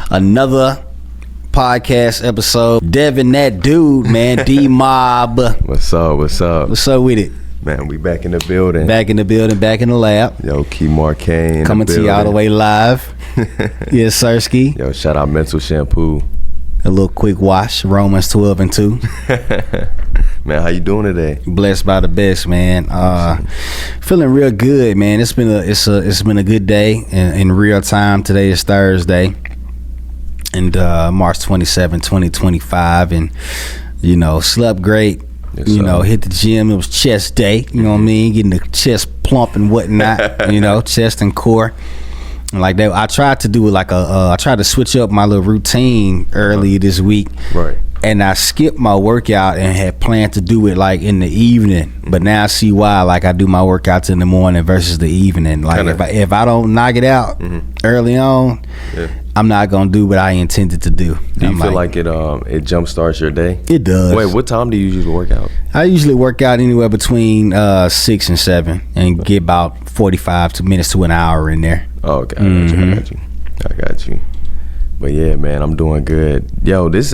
another podcast episode. Devin, that dude, man, D-Mob. What's up? What's up? What's up with it? Man, we back in the building. Back in the building, back in the lab. Yo, Kimar came coming to you all the way live. Yes, Sirski. Yo, shout out Mental Shampoo. A little quick wash, Romans 12 and 2. Man, how you doing today? Blessed by the best, man. Feeling real good, man. It's been a good day in real time. Today is Thursday, and March 27, 2025, and slept great. Yes, Hit the gym. It was chest day. You know what I mean? Getting the chest plump and whatnot. Chest and core. And like that, I tried to do like I tried to switch up my little routine earlier this week. Right. And I skipped my workout and had planned to do it like in the evening. But now I see why. Like I do my workouts in the morning versus the evening. Like if I don't knock it out early on, I'm not gonna do what I intended to do. Do you feel like it jump starts your day? It does. Wait, what time do you usually work out? I usually work out anywhere between 6 and 7 and get about 45 minutes to an hour in there. Oh, okay. I got you. But yeah, man, I'm doing good. Yo, this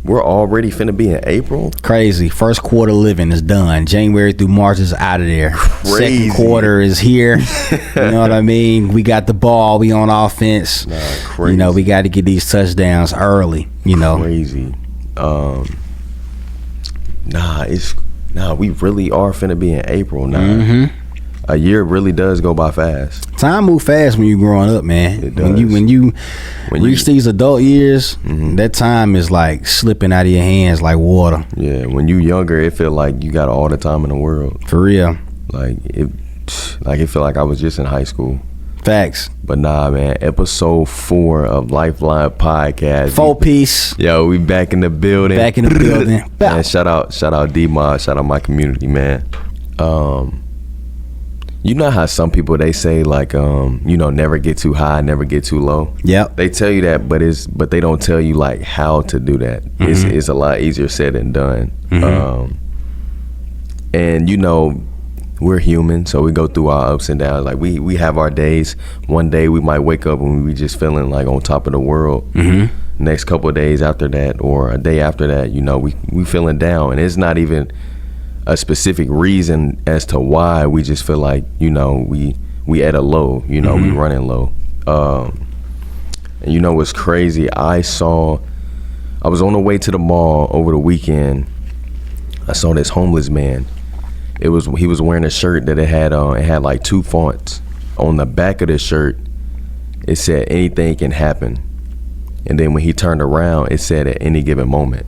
we're already finna be in April. Crazy. First quarter living is done. January through March is out of there. Crazy. Second quarter is here. You know what I mean? We got the ball. We on offense. Crazy. We got to get these touchdowns early. Crazy. We really are finna be in April now. A year really does go by fast. Time move fast when you growing up, man. It does. When you reach these adult years, that time is like slipping out of your hands like water. Yeah, when you younger, it feel like you got all the time in the world. For real. It feel like I was just in high school. Facts. But nah, man, episode 4 of Lifeline Podcast. 4-piece. Yo, we back in the building. Man, shout out D-Mob, shout out my community, man. You know how some people, they say like never get too high, never get too low. Yep. They tell you that, but they don't tell you like how to do that. It's a lot easier said than done. And we're human, so we go through our ups and downs. Like we have our days. One day we might wake up and we just feeling like on top of the world. Next couple of days after that, or a day after that, we feeling down, and it's not even a specific reason as to why. We just feel like we at a low, we running low. And what's crazy, I was on the way to the mall over the weekend. I saw this homeless man. He was wearing a shirt that it had like 2 fonts. On the back of the shirt it said anything can happen, and then when he turned around it said at any given moment.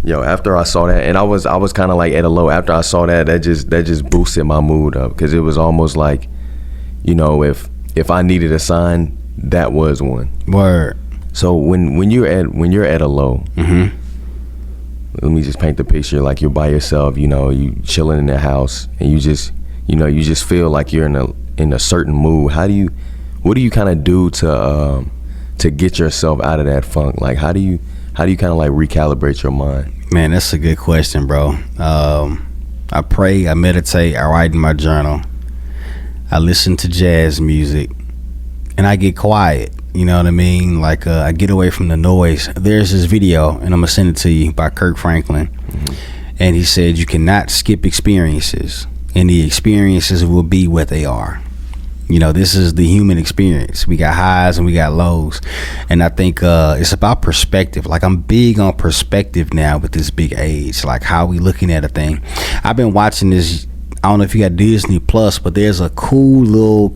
Yo, after I saw that, and I was kind of like at a low. After I saw that just boosted my mood up, because it was almost like, if I needed a sign, that was one. Word. So when you're at a low, let me just paint the picture. Like you're by yourself, you chilling in the house, and you just feel like you're in a certain mood. What do you kind of do to get yourself out of that funk? Like how do you kind of like recalibrate your mind? Man, that's a good question, bro. I pray, I meditate, I write in my journal, I listen to jazz music, and I get quiet. You know what I mean? Like I get away from the noise. There's this video, and I'm gonna send it to you, by Kirk Franklin, and he said you cannot skip experiences, and the experiences will be what they are. This is the human experience. We got highs and we got lows. And I think it's about perspective. Like I'm big on perspective now with this big age. Like how we looking at a thing. I've been watching this, I don't know if you got Disney Plus, but there's a cool little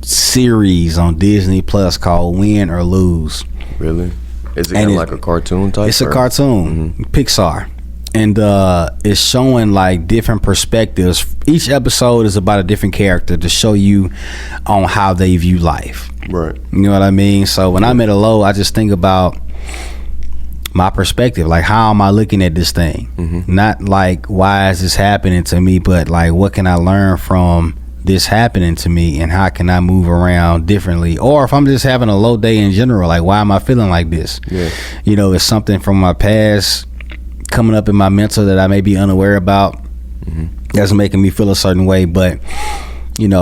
series on Disney Plus called Win or Lose. Really? Is it kind of like a cartoon type? It's a cartoon, Pixar. And it's showing like different perspectives. Each episode is about a different character to show you on how they view life. Right. You know what I mean? So when I'm at a low, I just think about my perspective. Like, how am I looking at this thing? Not like, why is this happening to me? But like, what can I learn from this happening to me, and how can I move around differently? Or if I'm just having a low day in general, like, why am I feeling like this? Yeah. It's something from my past coming up in my mental that I may be unaware about, that's making me feel a certain way. But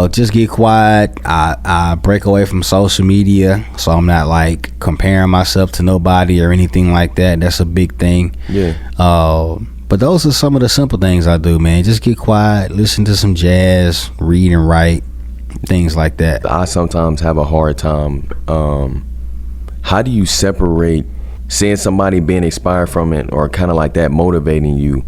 just get quiet. I break away from social media, so I'm not like comparing myself to nobody or anything like that. That's a big thing. Yeah. But those are some of the simple things I do, man. Just get quiet, listen to some jazz, read and write, things like that. I sometimes have a hard time. How do you separate seeing somebody being inspired from it, or kind of like that motivating you,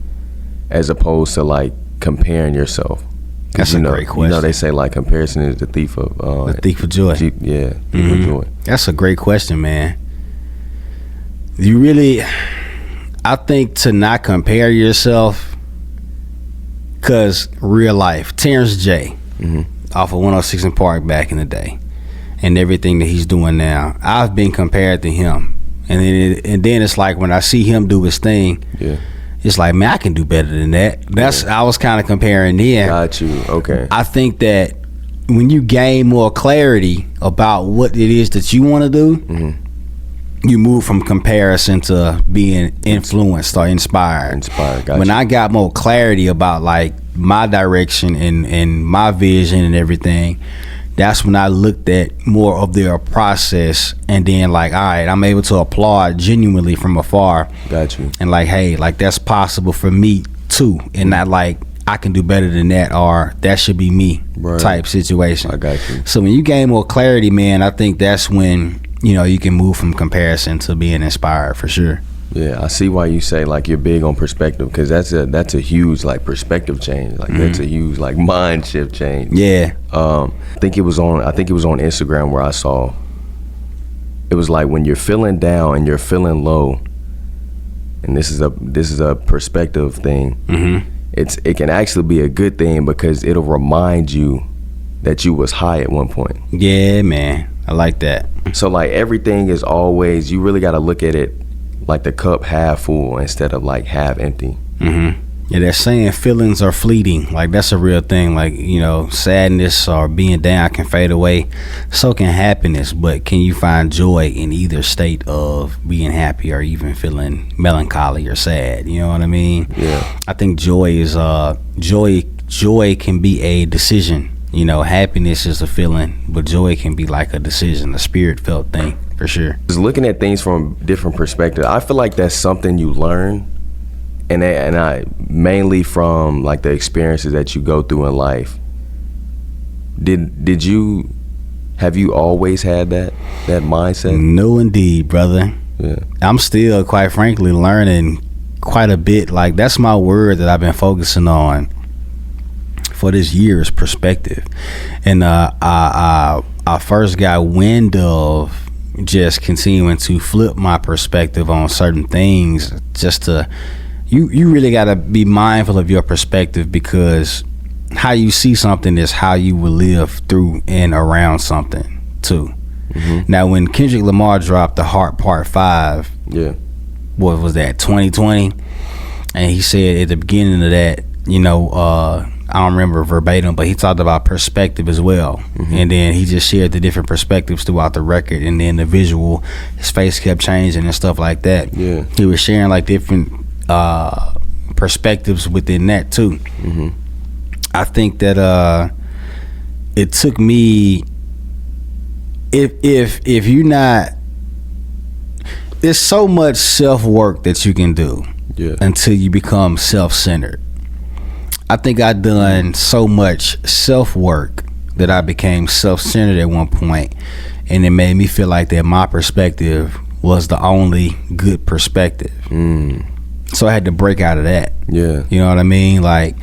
as opposed to like comparing yourself? That's a great question. They say like comparison is the thief of joy. Thief of joy. That's a great question, man. I think to not compare yourself, because real life, Terrence J, off of 106 and Park back in the day, and everything that he's doing now, I've been compared to him, and then it's like when I see him do his thing, it's like, man, I can do better than that. I was kind of comparing then. Got you. Okay. I think that when you gain more clarity about what it is that you want to do, you move from comparison to being influenced or inspired. When I got more clarity about like my direction and my vision and everything, that's when I looked at more of their process, and then like, all right, I'm able to applaud genuinely from afar. Got you. And like, hey, like that's possible for me too, and not like I can do better than that, or that should be me type situation. I got you. So when you gain more clarity, man, I think that's when you can move from comparison to being inspired, for sure. Yeah, I see why you say like you're big on perspective, because that's a huge like perspective change. Like that's a huge like mind shift change. Yeah. I think it was on Instagram where I saw it was like when you're feeling down and you're feeling low, and this is a perspective thing. It can actually be a good thing, because it'll remind you that you was high at one point. Yeah, man. I like that. So like everything is always, you really got to look at it like the cup half full instead of like half empty. Yeah, they're saying feelings are fleeting. Like that's a real thing. Like, sadness or being down can fade away. So can happiness. But can you find joy in either state of being happy or even feeling melancholy or sad? You know what I mean? Yeah. I think joy is joy can be a decision. Happiness is a feeling, but joy can be like a decision, a spirit felt thing, for sure. Just looking at things from different perspectives, I feel like that's something you learn, and I mainly from like the experiences that you go through in life. Have you always had that mindset? No, indeed, brother. Yeah. I'm still, quite frankly, learning quite a bit. Like that's my word that I've been focusing on for this year's perspective. And I first got wind of just continuing to flip my perspective on certain things, just to you really got to be mindful of your perspective, because how you see something is how you will live through and around something too. Now when Kendrick Lamar dropped The Heart Part 5, what was that, 2020, and he said at the beginning of that, I don't remember verbatim, but he talked about perspective as well. And then he just shared the different perspectives throughout the record, and then the visual, his face kept changing and stuff like that. Yeah. He was sharing like different perspectives within that too. I think that it took me, if you're not, there's so much self-work that you can do until you become self-centered. I think I've done so much self-work that I became self-centered at one point, and it made me feel like that my perspective was the only good perspective. So I had to break out of that. Yeah. You know what I mean? Like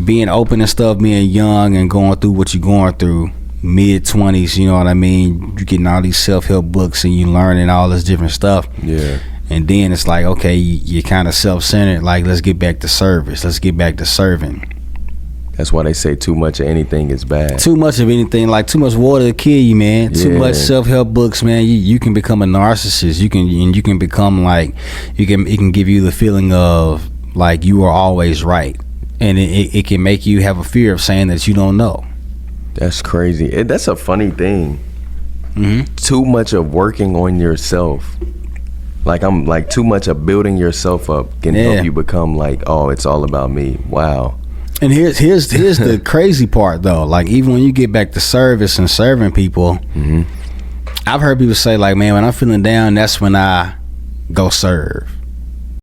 being open and stuff, being young and going through what you're going through, mid-20s, you know what I mean? You're getting all these self-help books and you learning all this different stuff. Yeah. And then it's like, okay, you're kind of self-centered. Like, let's get back to service. Let's get back to serving. That's why they say too much of anything is bad. Too much of anything, like too much water to kill you, man. Too much self-help books, man. You can become a narcissist. You can become like, it can give you the feeling of like you are always right, and it can make you have a fear of saying that you don't know. That's crazy. That's a funny thing. Too much of working on yourself. Like too much of building yourself up can help you become like, oh, it's all about me. Wow. And here's the crazy part though. Like even when you get back to service and serving people, I've heard people say like, man, when I'm feeling down, that's when I go serve.